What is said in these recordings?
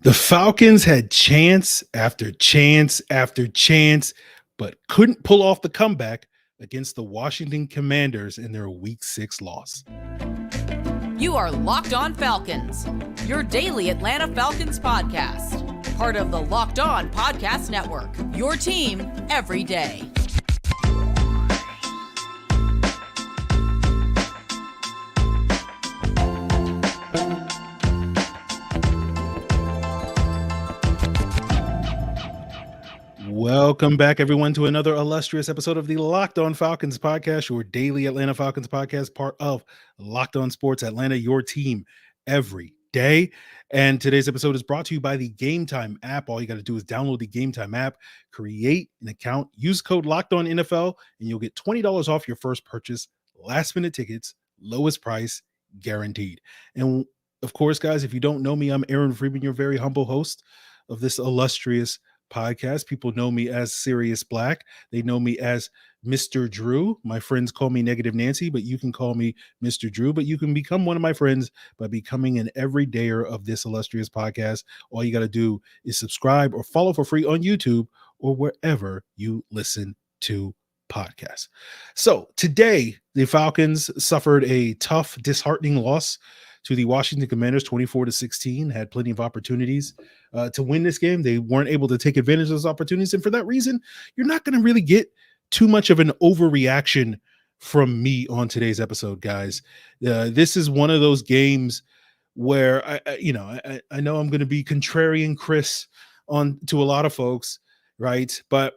The Falcons had chance after chance after chance, but couldn't pull off the comeback against the Washington Commanders in their Week 6 loss. You are Locked On Falcons, your daily Atlanta Falcons podcast. Part of the Locked On Podcast Network, your team every day. Welcome back, everyone, to another illustrious episode of the Locked On Falcons podcast, your daily Atlanta Falcons podcast, part of Locked On Sports Atlanta, your team every day. And today's episode is brought to you by the Game Time app. All you got to do is download the Game Time app, create an account, use code Locked On NFL, and you'll get $20 off your first purchase. Last minute tickets, lowest price, guaranteed. And of course, guys, if you don't know me, I'm Aaron Freeman, your very humble host of this illustrious podcast. People know me as Sirius Black. They know me as Mr. Drew. My friends call me Negative Nancy, but you can call me Mr. Drew. But you can become one of my friends by becoming an everydayer of this illustrious podcast. All you got to do is subscribe or follow for free on YouTube or wherever you listen to podcasts. So today, the Falcons suffered a tough, disheartening loss to the Washington Commanders, 24-16, had plenty of opportunities to win this game. They weren't able to take advantage of those opportunities. And for that reason, you're not going to really get too much of an overreaction from me on today's episode, guys. This is one of those games where I know I'm going to be contrarian Chris on to a lot of folks, right? But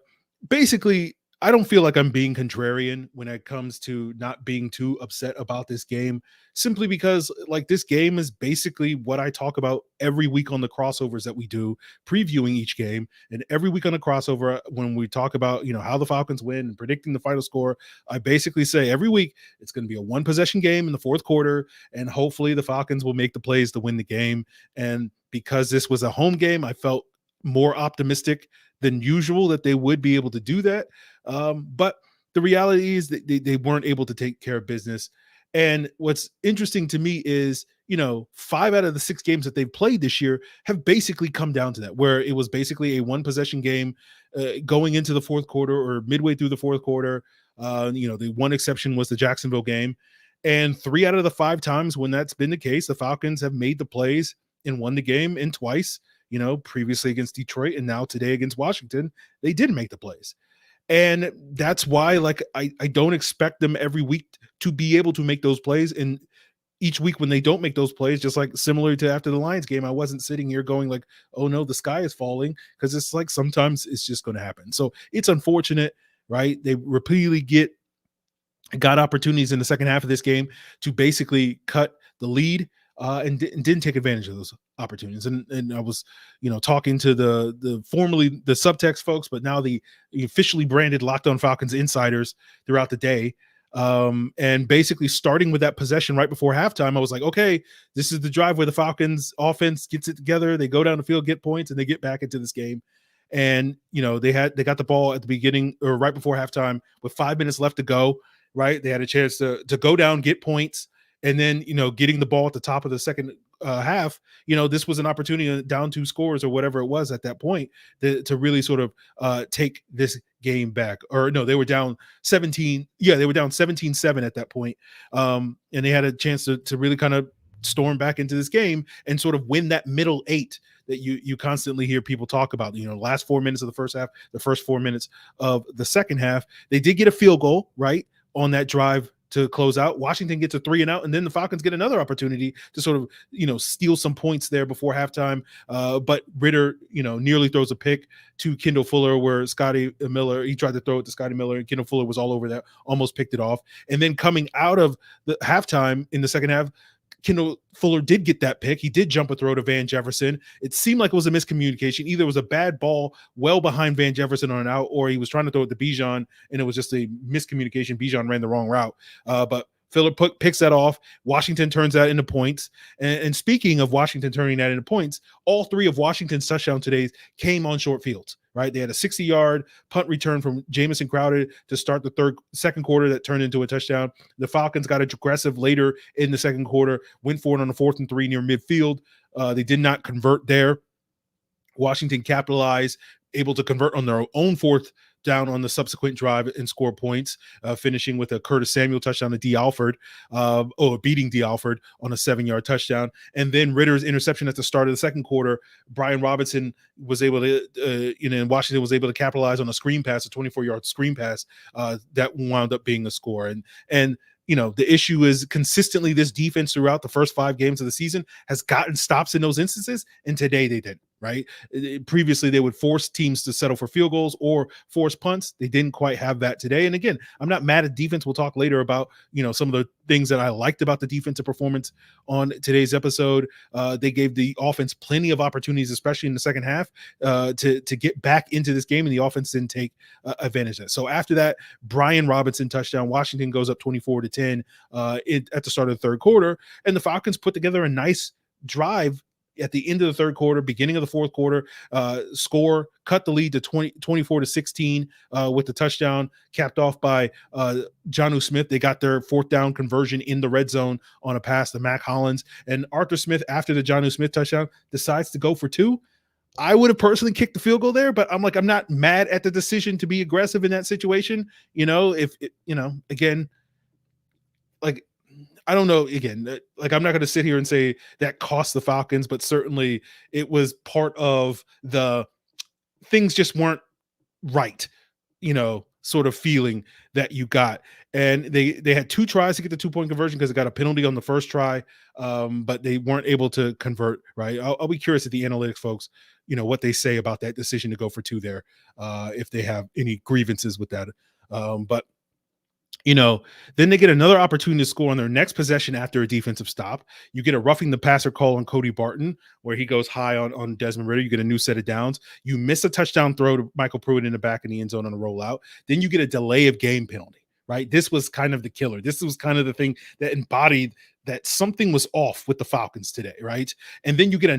basically, I don't feel like I'm being contrarian when it comes to not being too upset about this game, simply because like this game is basically what I talk about every week on the crossovers that we do, previewing each game. And every week on the crossover, when we talk about, how the Falcons win and predicting the final score, I basically say every week it's going to be a one possession game in the fourth quarter. And hopefully the Falcons will make the plays to win the game. And because this was a home game, I felt more optimistic than usual that they would be able to do that. But the reality is that they weren't able to take care of business. And what's interesting to me is, 5 out of the 6 games that they've played this year have basically come down to that, where it was basically a one possession game going into the fourth quarter or midway through the fourth quarter. The one exception was the Jacksonville game. And 3 out of the 5 times when that's been the case, the Falcons have made the plays and won the game, and twice, previously against Detroit and now today against Washington, they did make the plays. And that's why, I don't expect them every week to be able to make those plays. And each week when they don't make those plays, just like similar to after the Lions game, I wasn't sitting here going like, oh no, the sky is falling, because it's like sometimes it's just going to happen. So it's unfortunate, right? They repeatedly got opportunities in the second half of this game to basically cut the lead and didn't take advantage of those opportunities. And I was, talking to the formerly the subtext folks, but now the officially branded Locked On Falcons insiders throughout the day. And basically starting with that possession right before halftime, I was like, okay, this is the drive where the Falcons offense gets it together. They go down the field, get points, and they get back into this game. And, they got the ball at the beginning or right before halftime with 5 minutes left to go, right? They had a chance to go down, get points. And then, getting the ball at the top of the second half, this was an opportunity down 2 scores or whatever it was at that point to really sort of take this game back. Or no, they were down 17. Yeah, they were down 17-7 at that point. And they had a chance to really kind of storm back into this game and sort of win that middle 8 that you constantly hear people talk about. Last 4 minutes of the first half, the first 4 minutes of the second half. They did get a field goal, right, on that drive to close out. Washington gets a 3-and-out, and then the Falcons get another opportunity to sort of, steal some points there before halftime. But Ridder, nearly throws a pick to Kendall Fuller, where Scotty Miller, he tried to throw it to Scotty Miller, and Kendall Fuller was all over that, almost picked it off. And then coming out of the halftime in the second half, Kendall Fuller did get that pick. He did jump a throw to Van Jefferson. It seemed like it was a miscommunication. Either it was a bad ball well behind Van Jefferson on an out, or he was trying to throw it to Bijan, and it was just a miscommunication. Bijan ran the wrong route. But Fuller picks that off. Washington turns that into points. And speaking of Washington turning that into points, all 3 of Washington's touchdowns today came on short fields, right? They had a 60-yard punt return from Jamison Crowder to start the second quarter that turned into a touchdown. The Falcons got aggressive later in the second quarter, went for it on a 4th and 3 near midfield. They did not convert there. Washington capitalized, able to convert on their own fourth down on the subsequent drive and score points, finishing with a Curtis Samuel touchdown to D. Alford, beating D. Alford on a 7-yard touchdown. And then Ridder's interception at the start of the second quarter, Brian Robinson was able to, and Washington was able to capitalize on a screen pass, a 24-yard screen pass that wound up being a score. And the issue is consistently this defense throughout the first 5 games of the season has gotten stops in those instances, and today they didn't, right? Previously, they would force teams to settle for field goals or force punts. They didn't quite have that today. And again, I'm not mad at defense. We'll talk later about, some of the things that I liked about the defensive performance on today's episode. They gave the offense plenty of opportunities, especially in the second half, to get back into this game, and the offense didn't take advantage of that. So after that, Brian Robinson touchdown, Washington goes up 24-10 at the start of the third quarter, and the Falcons put together a nice drive at the end of the third quarter, beginning of the fourth quarter, cut the lead to 24-16 with the touchdown capped off by Jonnu Smith. They got their fourth down conversion in the red zone on a pass to Mac Hollins, and Arthur Smith, after the Jonnu Smith touchdown, decides to go for 2. I would have personally kicked the field goal there, but I'm not mad at the decision to be aggressive in that situation. Again, I don't know. Again, I'm not going to sit here and say that cost the Falcons, but certainly it was part of the things just weren't right, sort of feeling that you got. And they had 2 tries to get the 2-point conversion because it got a penalty on the first try, but they weren't able to convert, right? I'll be curious at the analytics folks, what they say about that decision to go for 2 there, if they have any grievances with that. But then they get another opportunity to score on their next possession after a defensive stop. You get a roughing the passer call on Cody Barton, where he goes high on Desmond Ridder. You get a new set of downs. You miss a touchdown throw to Michael Pruitt in the back of the end zone on a rollout. Then you get a delay of game penalty, right? This was kind of the killer. This was kind of the thing that embodied that something was off with the Falcons today, right? And then you get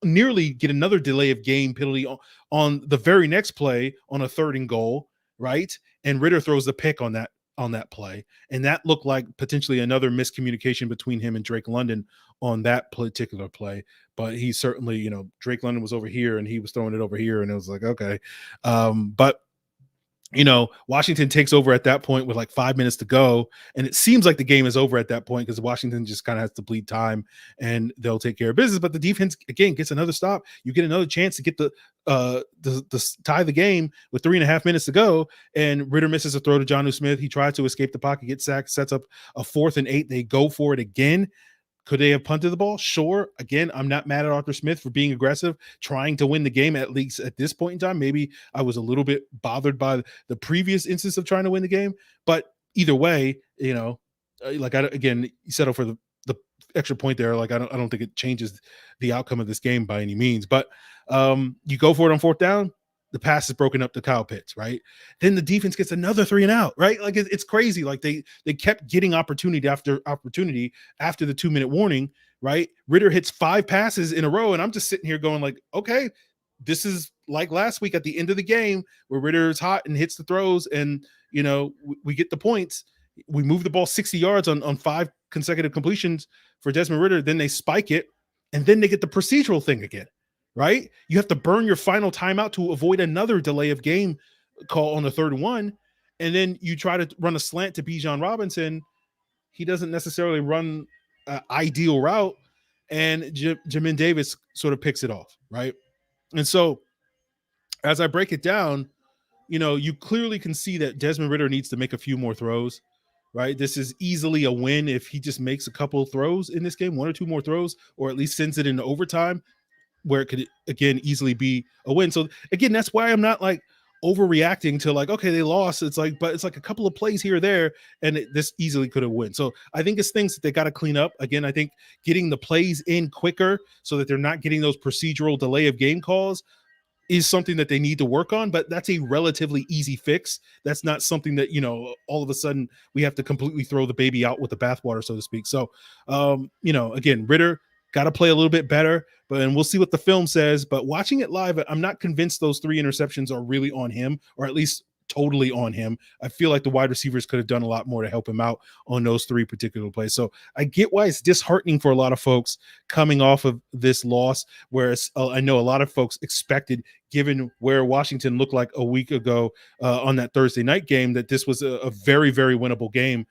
nearly get another delay of game penalty on the very next play on a 3rd and goal, right? And Ridder throws the pick on that play, and that looked like potentially another miscommunication between him and Drake London on that particular play. But he certainly, Drake London was over here and he was throwing it over here, and it was like, okay. But Washington takes over at that point with like 5 minutes to go, and it seems like the game is over at that point because Washington just kind of has to bleed time and they'll take care of business. But the defense again gets another stop. You get another chance to get the tie the game with 3.5 minutes to go, and Ridder misses a throw to Jonnu Smith. He tried to escape the pocket, gets sacked, sets up a 4th and 8. They go for it again. Could they have punted the ball? Sure. Again, I'm not mad at Arthur Smith for being aggressive, trying to win the game, at least at this point in time. Maybe I was a little bit bothered by the previous instance of trying to win the game. But either way, again, you settle for the extra point there. I don't think it changes the outcome of this game by any means. But you go for it on 4th down. The pass is broken up to Kyle Pitts, right? Then the defense gets another 3 and out, right? It's crazy. They kept getting opportunity after opportunity after the 2-minute warning, right? Ridder hits 5 passes in a row, and I'm just sitting here going okay, this is like last week at the end of the game where Ridder is hot and hits the throws, and we get the points. We move the ball 60 yards on 5 consecutive completions for Desmond Ridder. Then they spike it, and then they get the procedural thing again. Right? You have to burn your final timeout to avoid another delay of game call on the 3rd and 1. And then you try to run a slant to Bijan Robinson. He doesn't necessarily run an ideal route. And Jamin Davis sort of picks it off. Right? And so as I break it down, you clearly can see that Desmond Ridder needs to make a few more throws. Right? This is easily a win if he just makes a couple of throws in this game, 1 or 2 more throws, or at least sends it into overtime, where it could again easily be a win. So again, that's why I'm not overreacting to okay, they lost. But it's a couple of plays here or there, and this easily could have won. So I think it's things that they got to clean up. Again, I think getting the plays in quicker so that they're not getting those procedural delay of game calls is something that they need to work on, but that's a relatively easy fix. That's not something that, all of a sudden we have to completely throw the baby out with the bathwater, so to speak. So, again, Ridder got to play a little bit better, and we'll see what the film says. But watching it live, I'm not convinced those 3 interceptions are really on him, or at least totally on him. I feel like the wide receivers could have done a lot more to help him out on those 3 particular plays. So I get why it's disheartening for a lot of folks coming off of this loss, whereas I know a lot of folks expected, given where Washington looked like a week ago on that Thursday night game, that this was a very, very winnable game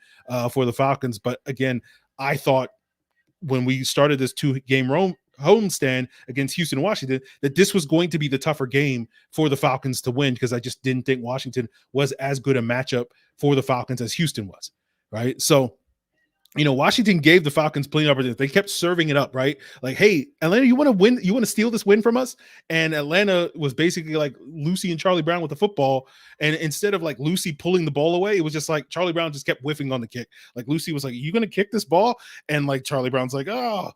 for the Falcons. But again, I thought when we started this 2-game homestand against Houston and Washington, that this was going to be the tougher game for the Falcons to win, because I just didn't think Washington was as good a matchup for the Falcons as Houston was, right? So, Washington gave the Falcons plenty of opportunities. They kept serving it up, right? Like, hey, Atlanta, you want to win? You want to steal this win from us? And Atlanta was basically like Lucy and Charlie Brown with the football. And instead of like Lucy pulling the ball away, it was just like Charlie Brown just kept whiffing on the kick. Like Lucy was like, "You going to kick this ball?" And like Charlie Brown's like, "Oh,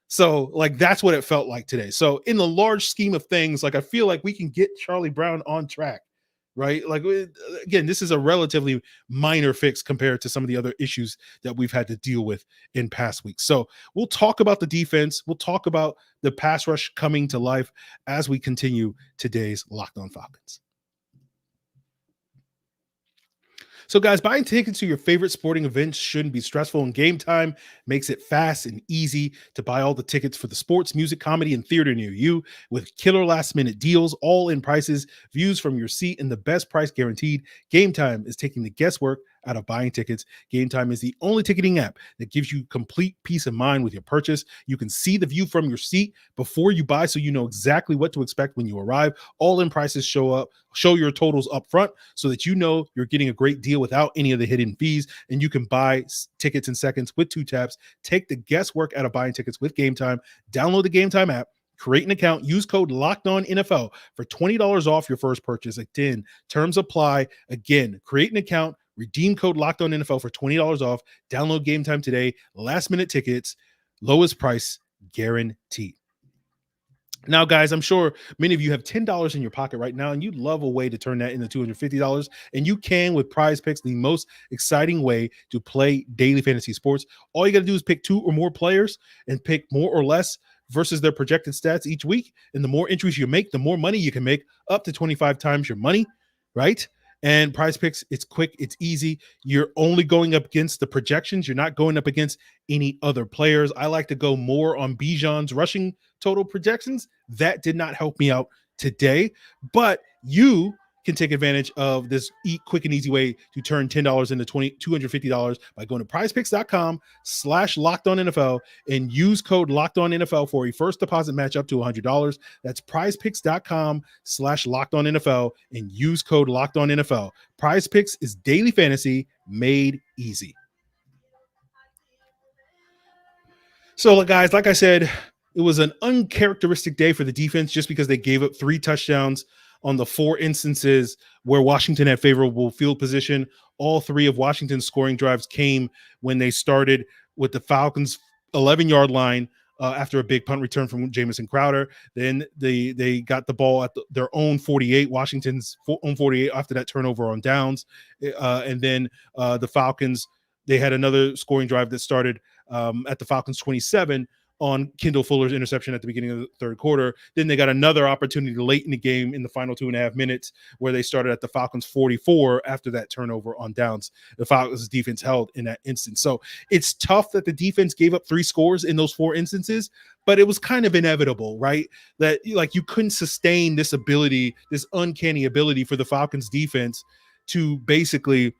So like that's what it felt like today. So in the large scheme of things, like I feel like we can get Charlie Brown on track. Right. Like, again, this is a relatively minor fix compared to some of the other issues that we've had to deal with in past weeks. So we'll talk about the defense. We'll talk about the pass rush coming to life as we continue today's Locked On Falcons. So, guys, buying tickets to your favorite sporting events shouldn't be stressful, and Game Time makes it fast and easy to buy all the tickets for the sports, music, comedy, and theater near you with killer last-minute deals, all-in prices, views from your seat, and the best price guaranteed. Game Time is taking the guesswork out of buying tickets. Game Time is the only ticketing app that gives you complete peace of mind with your purchase. You can see the view from your seat before you buy, so you know exactly what to expect when you arrive. All-in prices show your totals up front so that you know you're getting a great deal without any of the hidden fees, and you can buy tickets in seconds with 2 taps. Take the guesswork out of buying tickets with Game Time. Download the Game Time app, create an account, use code LOCKEDONNFL for $20 off your first purchase. Again, terms apply. Again, create an account, redeem code LOCKEDONNFL for $20 off. Download Game Time today. Last minute tickets, lowest price guaranteed. Now, guys, I'm sure many of you have $10 in your pocket right now, and you'd love a way to turn that into $250. And you can with Prize Picks, the most exciting way to play daily fantasy sports. All you got to do is pick 2 or more players and pick more or less versus their projected stats each week. And the more entries you make, the more money you can make, up to 25 times your money, right? And Prize Picks, it's quick, it's easy. You're only going up against the projections. You're not going up against any other players. I like to go more on Bijan's rushing total projections. That did not help me out today, but you can take advantage of this quick and easy way to turn $10 into $250 by going to prizepicks.com/LockedOnNFL and use code LockedOnNFL for a first deposit match up to $100. That's prizepicks.com/LockedOnNFL and use code LockedOnNFL. Prize Picks is daily fantasy made easy. So, guys, like I said, it was an uncharacteristic day for the defense just because they gave up 3 touchdowns on the 4 instances where Washington had favorable field position. All 3 of Washington's scoring drives came when they started with the Falcons' 11-yard line after a big punt return from Jamison Crowder. Then they got the ball at their own 48, Washington's own 48 after that turnover on downs. And then the Falcons, they had another scoring drive that started at the Falcons' 27 on Kendall Fuller's interception at the beginning of the third quarter. Then they got another opportunity late in the game in the final 2.5 minutes where they started at the Falcons' 44 after that turnover on downs. The Falcons defense held in that instance. So it's tough that the defense gave up 3 scores in those 4 instances, but it was kind of inevitable, right? That like you couldn't sustain this ability, this uncanny ability for the Falcons defense to basically,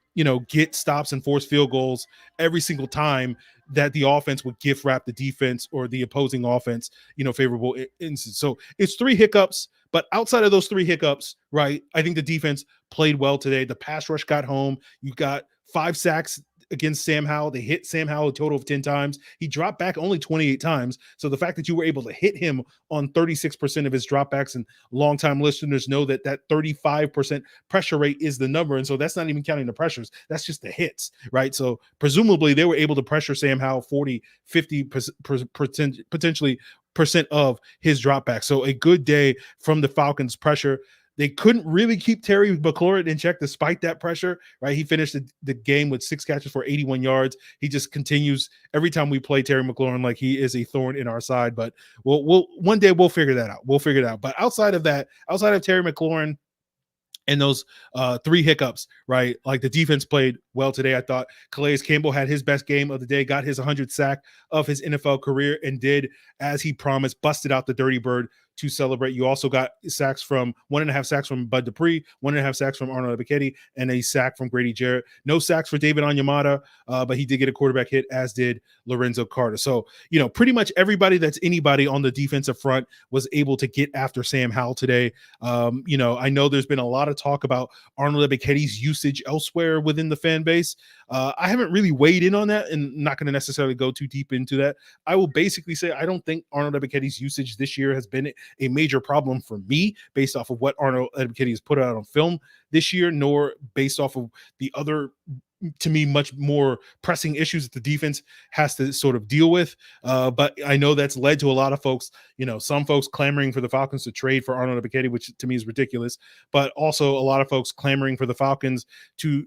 get stops and force field goals every single time that the offense would gift wrap the defense or the opposing offense, favorable instance. So it's 3 hiccups, but outside of those 3 hiccups, right, I think the defense played well today. The pass rush got home. You got 5 sacks against Sam Howell. They hit Sam Howell a total of 10 times. He dropped back only 28 times. So the fact that you were able to hit him on 36% of his dropbacks, and longtime listeners know that 35% pressure rate is the number. And so that's not even counting the pressures. That's just the hits, right? So presumably they were able to pressure Sam Howell 40, 50% potentially percent of his dropback. So a good day from the Falcons pressure. They couldn't really keep Terry McLaurin in check despite that pressure, right? He finished the game with 6 catches for 81 yards. He just continues every time we play Terry McLaurin like he is a thorn in our side. But we'll one day we'll figure that out. We'll figure it out. But outside of Terry McLaurin, and those three hiccups, right? Like the defense played well today. I thought Calais Campbell had his best game of the day, got his 100th sack of his NFL career, and did as he promised, busted out the dirty bird to celebrate. You also got sacks from 1.5 sacks from Bud Dupree, 1.5 sacks from Arnold Ebiketie, and a sack from Grady Jarrett. No sacks for David Onyemata, but he did get a quarterback hit, as did Lorenzo Carter. So, pretty much everybody that's anybody on the defensive front was able to get after Sam Howell today. I know there's been a lot of talk about Arnold Ebiketie's usage elsewhere within the fan base. I haven't really weighed in on that and not going to necessarily go too deep into that. I will basically say I don't think Arnold Ebiketie's usage this year has been a major problem for me based off of what Arnold Ebiketie has put out on film this year, nor based off of the other, to me, much more pressing issues that the defense has to sort of deal with. But I know that's led to a lot of folks, some folks clamoring for the Falcons to trade for Arnold Ebiketie, which to me is ridiculous, but also a lot of folks clamoring for the Falcons to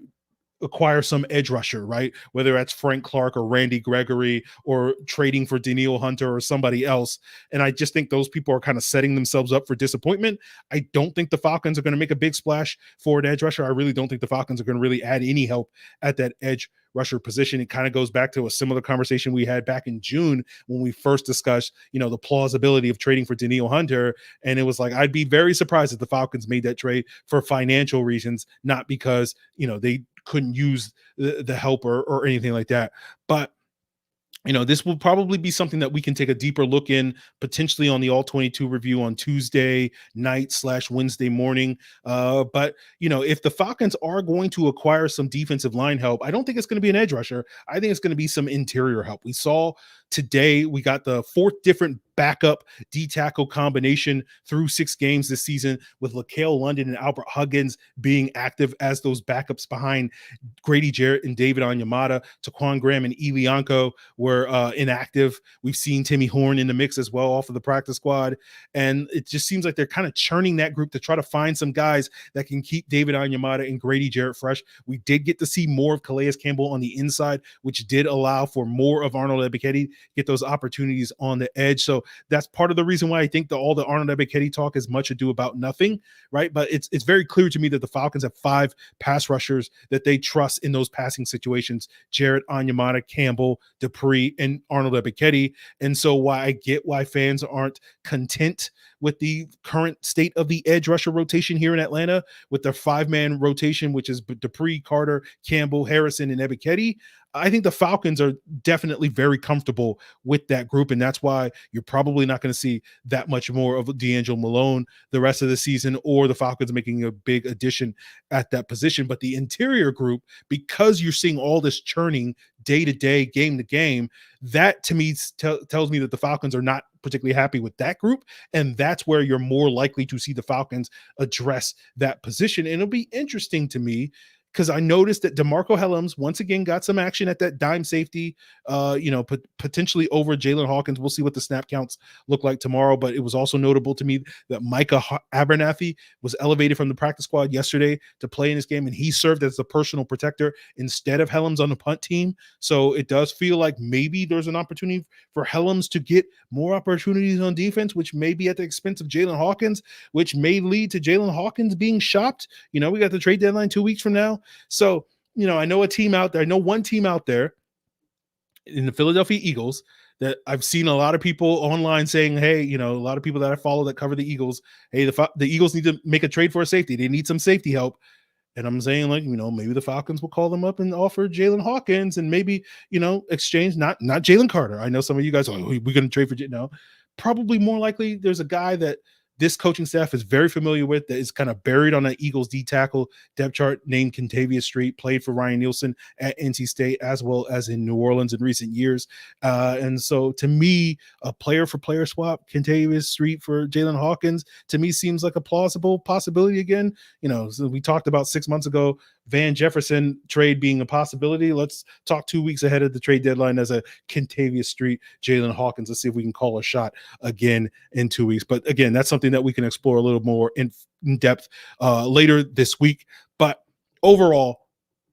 acquire some edge rusher, right? Whether that's Frank Clark or Randy Gregory or trading for Danielle Hunter or somebody else. And I just think those people are kind of setting themselves up for disappointment. I don't think the Falcons are going to make a big splash for an edge rusher. I really don't think the Falcons are going to really add any help at that edge rusher position. It kind of goes back to a similar conversation we had back in June when we first discussed, the plausibility of trading for Danielle Hunter. And it was like, I'd be very surprised if the Falcons made that trade for financial reasons, not because, they couldn't use the help or anything like that. But this will probably be something that we can take a deeper look in potentially on the All 22 review on Tuesday night / Wednesday morning. But if the Falcons are going to acquire some defensive line help, I don't think it's going to be an edge rusher. I think it's going to be some interior help. We saw today, we got the fourth different backup D-tackle combination through 6 games this season, with LaCale London and Albert Huggins being active as those backups behind Grady Jarrett and David Onyemata. Taquan Graham and Elianko were inactive. We've seen Timmy Horn in the mix as well off of the practice squad. And it just seems like they're kind of churning that group to try to find some guys that can keep David Onyemata and Grady Jarrett fresh. We did get to see more of Calais Campbell on the inside, which did allow for more of Arnold Ebiketie get those opportunities on the edge. So that's part of the reason why I think all the Arnold Ebiketie talk is much ado about nothing, right? But it's very clear to me that the Falcons have 5 pass rushers that they trust in those passing situations: Jarrett, Onyemata, Campbell, Dupree, and Arnold Ebiketie. And so I get why fans aren't content with the current state of the edge rusher rotation here in Atlanta with their 5-man rotation, which is Dupree, Carter, Campbell, Harrison, and Ebiketie. I think the Falcons are definitely very comfortable with that group, and that's why you're probably not going to see that much more of D'Angelo Malone the rest of the season, or the Falcons making a big addition at that position. But the interior group, because you're seeing all this churning day to day, game to game, that to me tells me that the Falcons are not particularly happy with that group, and that's where you're more likely to see the Falcons address that position. And it'll be interesting to me, because I noticed that DeMarco Hellams once again got some action at that dime safety, potentially over Jalen Hawkins. We'll see what the snap counts look like tomorrow. But it was also notable to me that Micah Abernathy was elevated from the practice squad yesterday to play in this game, and he served as a personal protector instead of Hellams on the punt team. So it does feel like maybe there's an opportunity for Hellams to get more opportunities on defense, which may be at the expense of Jalen Hawkins, which may lead to Jalen Hawkins being shopped. We got the trade deadline 2 weeks from now. So, I know one team out there in the Philadelphia Eagles that I've seen a lot of people online saying, hey, a lot of people that I follow that cover the Eagles, hey, the Eagles need to make a trade for a safety. They need some safety help. And I'm saying, like, maybe the Falcons will call them up and offer Jalen Hawkins and maybe, exchange, not Jalen Carter. I know some of you guys are like, we're going to trade for no. Probably more likely there's a guy that this coaching staff is very familiar with that is kind of buried on an Eagles D-tackle depth chart named Kentavious Street, played for Ryan Nielsen at NC State as well as in New Orleans in recent years. And so to me, a player-for-player swap, Kentavious Street for Jalen Hawkins, to me seems like a plausible possibility again. So we talked about 6 months ago, Van Jefferson trade being a possibility. Let's talk 2 weeks ahead of the trade deadline as a Kentavious Street, Jalen Hawkins. Let's see if we can call a shot again in 2 weeks. But again, that's something that we can explore a little more in depth later this week. But overall,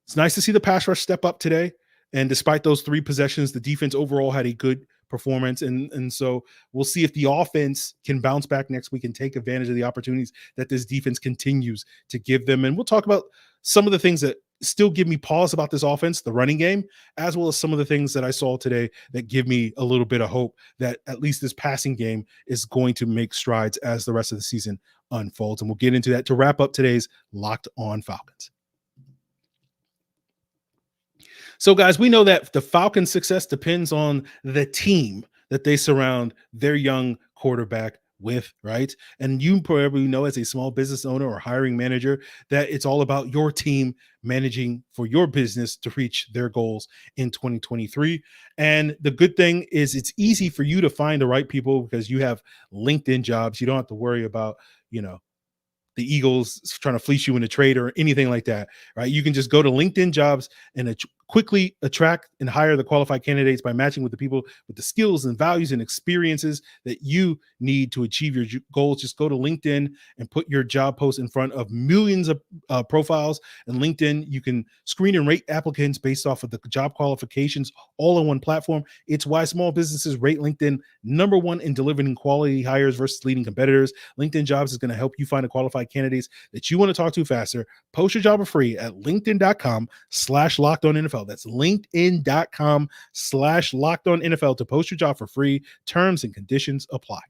it's nice to see the pass rush step up today. And despite those 3 possessions, the defense overall had a good performance. And so we'll see if the offense can bounce back next week and take advantage of the opportunities that this defense continues to give them. And we'll talk about some of the things that still give me pause about this offense, the running game, as well as some of the things that I saw today that give me a little bit of hope that at least this passing game is going to make strides as the rest of the season unfolds. And we'll get into that to wrap up today's Locked On Falcons. So, guys, we know that the Falcons' success depends on the team that they surround their young quarterback with, right? And you probably know, as a small business owner or hiring manager, that it's all about your team managing for your business to reach their goals in 2023. And the good thing is it's easy for you to find the right people because you have LinkedIn Jobs. You don't have to worry about, the Eagles trying to fleece you in a trade or anything like that, right? You can just go to LinkedIn Jobs and quickly attract and hire the qualified candidates by matching with the people with the skills and values and experiences that you need to achieve your goals. Just go to LinkedIn and put your job post in front of millions of profiles. And LinkedIn, you can screen and rate applicants based off of the job qualifications all on one platform. It's why small businesses rate LinkedIn number one in delivering quality hires versus leading competitors. LinkedIn Jobs is going to help you find a qualified candidates that you want to talk to faster. Post your job for free at linkedin.com/LockedOnNFL. That's linkedin.com/LockedOnNFL to post your job for free. Terms and conditions apply.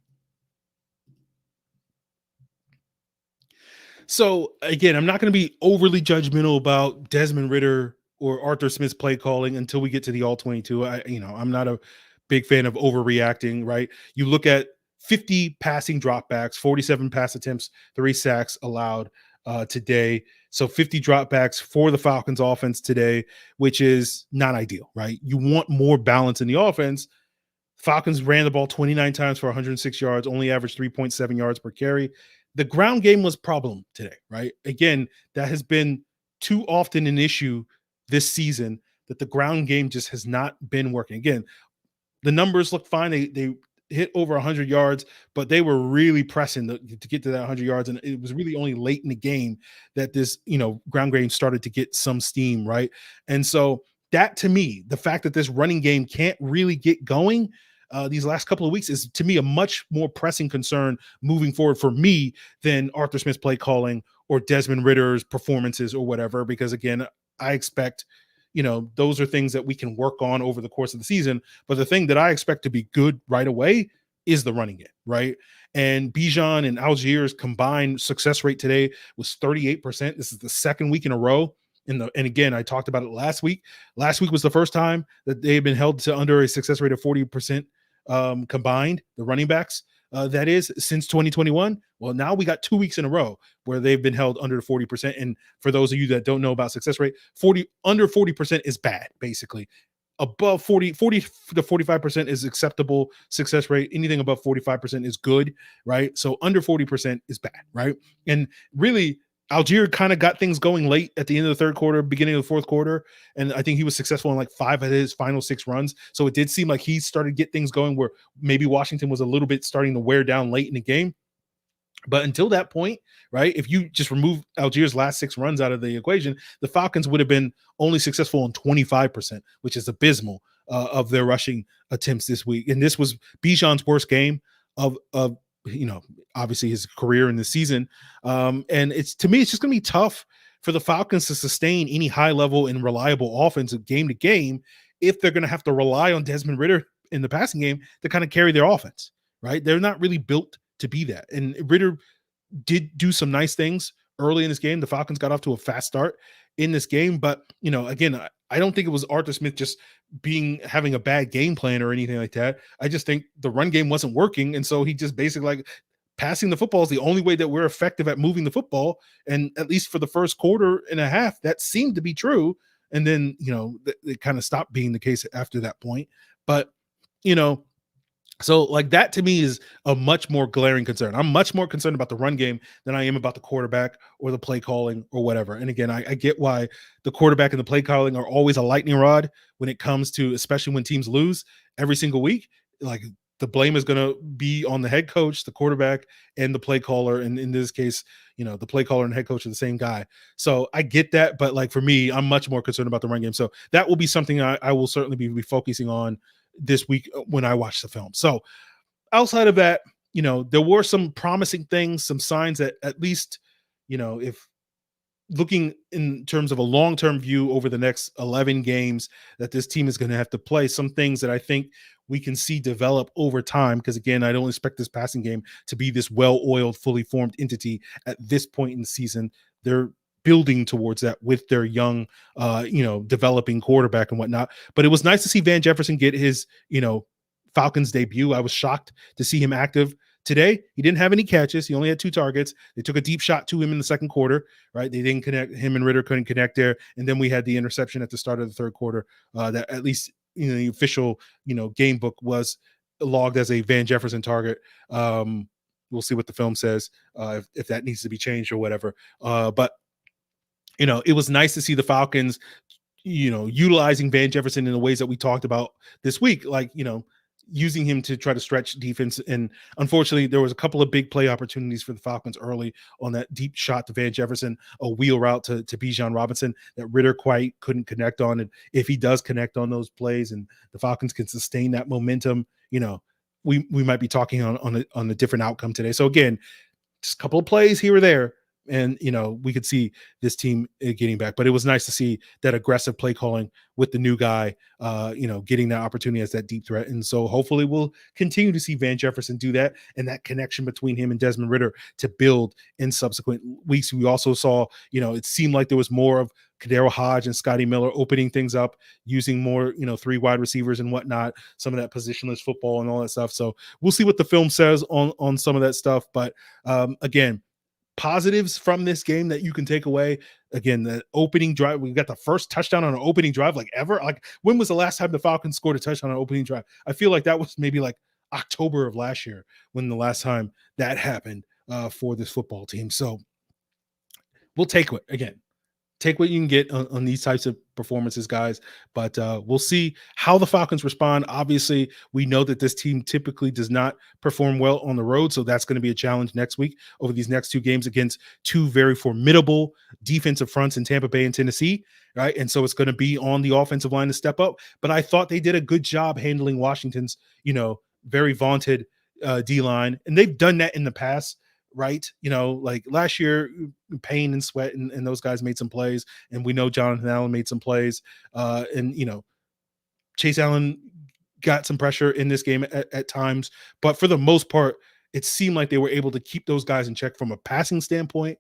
So again, I'm not going to be overly judgmental about Desmond Ridder or Arthur Smith's play calling until we get to the all 22. I'm not a big fan of overreacting, right? You look at 50 passing dropbacks, 47 pass attempts, 3 sacks allowed today. So 50 dropbacks for the Falcons offense today, which is not ideal, right? You want more balance in the offense. Falcons ran the ball 29 times for 106 yards, only averaged 3.7 yards per carry. The ground game was a problem today, right? Again, that has been too often an issue this season, that the ground game just has not been working. Again, the numbers look fine. They hit over 100 yards, but they were really pressing to get to that 100 yards. And it was really only late in the game that this, ground game started to get some steam, right? And so that, to me, the fact that this running game can't really get going these last couple of weeks is, to me, a much more pressing concern moving forward for me than Arthur Smith's play calling or Desmond Ridder's performances or whatever, because again, I expect those are things that we can work on over the course of the season. But the thing that I expect to be good right away is the running game, right? And Bijan and Algiers' combined success rate today was 38%. This is the second week in a row. And again, I talked about it last week. Last week was the first time that they've been held to under a success rate of 40% combined, the running backs. That is since 2021. Well, now we got 2 weeks in a row where they've been held under 40%. And for those of you that don't know about success rate, under 40% is bad, basically. Above 40 to 45% is acceptable success rate. Anything above 45% is good, right? So under 40% is bad, right? And really, Algier kind of got things going late at the end of the third quarter, beginning of the fourth quarter. And I think he was successful in like 5 of his final 6 runs. So it did seem like he started to get things going where maybe Washington was a little bit starting to wear down late in the game. But until that point, right, if you just remove Algiers' last 6 runs out of the equation, the Falcons would have been only successful in 25%, which is abysmal of their rushing attempts this week. And this was Bijan's worst game of obviously his career in the season. And to me, it's just going to be tough for the Falcons to sustain any high level and reliable offense game to game if they're going to have to rely on Desmond Ridder in the passing game to kind of carry their offense, right? They're not really built to be that. And Ridder did do some nice things early in this game. The Falcons got off to a fast start in this game, but again, I don't think it was Arthur Smith just having a bad game plan or anything like that. I just think the run game wasn't working. And so he just basically passing the football is the only way that we're effective at moving the football. And at least for the first quarter and a half, that seemed to be true. And then, it kind of stopped being the case after that point. But, so like that to me is a much more glaring concern. I'm much more concerned about the run game than I am about the quarterback or the play calling or whatever. And again, I get why the quarterback and the play calling are always a lightning rod when it comes to, especially when teams lose every single week. Like the blame is going to be on the head coach, the quarterback, and the play caller. And in this case, the play caller and head coach are the same guy. So I get that. But like for me, I'm much more concerned about the run game. So that will be something I will certainly be focusing on this week when I watched the film. So outside of that, there were some promising things, some signs that at least, if looking in terms of a long-term view over the next 11 games that this team is going to have to play, some things that I think we can see develop over time. Because again, I don't expect this passing game to be this well-oiled, fully formed entity at this point in the season. They're building towards that with their young, developing quarterback and whatnot. But it was nice to see Van Jefferson get his, Falcons debut. I was shocked to see him active today. He didn't have any catches. He only had 2 targets. They took a deep shot to him in the second quarter, right? They didn't connect. Him and Ridder couldn't connect there. And then we had the interception at the start of the third quarter that at least, the official, game book was logged as a Van Jefferson target. We'll see what the film says, if that needs to be changed or whatever. But it was nice to see the Falcons, utilizing Van Jefferson in the ways that we talked about this week, like, using him to try to stretch defense. And unfortunately, there was a couple of big play opportunities for the Falcons early on that deep shot to Van Jefferson, a wheel route to Bijan Robinson that Ridder quite couldn't connect on. And if he does connect on those plays and the Falcons can sustain that momentum, we might be talking on a different outcome today. So again, just a couple of plays here or there, and we could see this team getting back. But it was nice to see that aggressive play calling with the new guy, getting that opportunity as that deep threat. And so hopefully we'll continue to see Van Jefferson do that, and that connection between him and Desmond Ridder to build in subsequent weeks. We also saw, it seemed like there was more of Kadero Hodge and Scotty Miller opening things up, using more, 3 wide receivers and whatnot, some of that positionless football and all that stuff. So we'll see what the film says on some of that stuff. But again, positives from this game that you can take away. Again, the opening drive, we got the first touchdown on an opening drive like ever. Like, when was the last time the Falcons scored a touchdown on an opening drive? I feel like that was maybe like October of last year when the last time that happened for this football team. So we'll take what you can get on these types of performances, guys. But we'll see how the Falcons respond. Obviously, we know that this team typically does not perform well on the road, so that's going to be a challenge next week over these next 2 games against 2 very formidable defensive fronts in Tampa Bay and Tennessee, right? And so it's going to be on the offensive line to step up. But I thought they did a good job handling Washington's, very vaunted D-line, and they've done that in the past. Right. Like last year, Payne and Sweat and those guys made some plays, and we know Jonathan Allen made some plays. And Chase Allen got some pressure in this game at times, but for the most part, it seemed like they were able to keep those guys in check from a passing standpoint,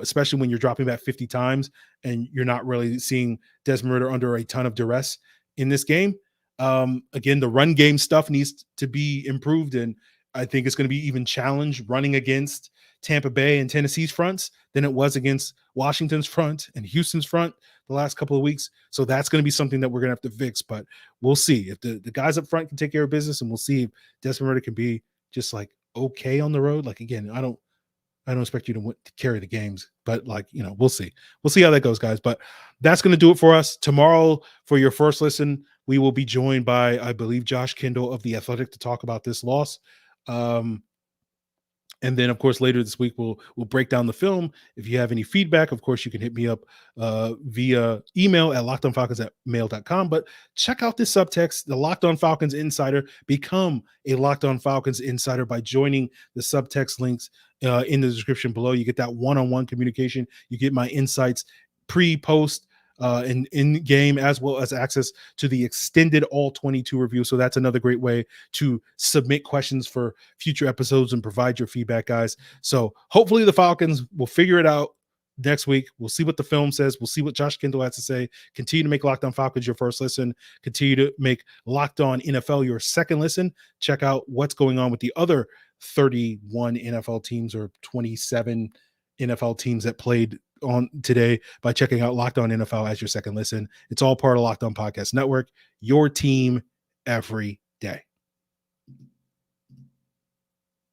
especially when you're dropping back 50 times and you're not really seeing Desmond Ridder under a ton of duress in this game. Again, the run game stuff needs to be improved, and I think it's going to be even challenged running against Tampa Bay and Tennessee's fronts than it was against Washington's front and Houston's front the last couple of weeks. So that's going to be something that we're going to have to fix. But we'll see if the guys up front can take care of business, and we'll see if Desmond Ridder can be just like okay on the road. Like, again, I don't expect you to carry the games, but we'll see. We'll see how that goes, guys. But that's going to do it for us. Tomorrow, for your first listen, we will be joined by, I believe, Josh Kendall of The Athletic to talk about this loss. And then, of course, later this week, we'll break down the film. If you have any feedback, of course, you can hit me up via email at lockedonfalcons@mail.com. But check out this subtext, the Locked On Falcons Insider. Become a Locked On Falcons Insider by joining the subtext links in the description below. You get that one-on-one communication. You get my insights pre-post and in game, as well as access to the extended all 22 review. So that's another great way to submit questions for future episodes and provide your feedback, guys. So hopefully the Falcons will figure it out next week. We'll see what the film says. We'll see what Josh Kendall has to say. Continue to make Locked On Falcons your first listen. Continue to make Locked On NFL your second listen. Check out what's going on with the other 31 NFL teams or 27 NFL teams that played on today by checking out Locked On NFL as your second listen. It's all part of Locked On Podcast Network, your team every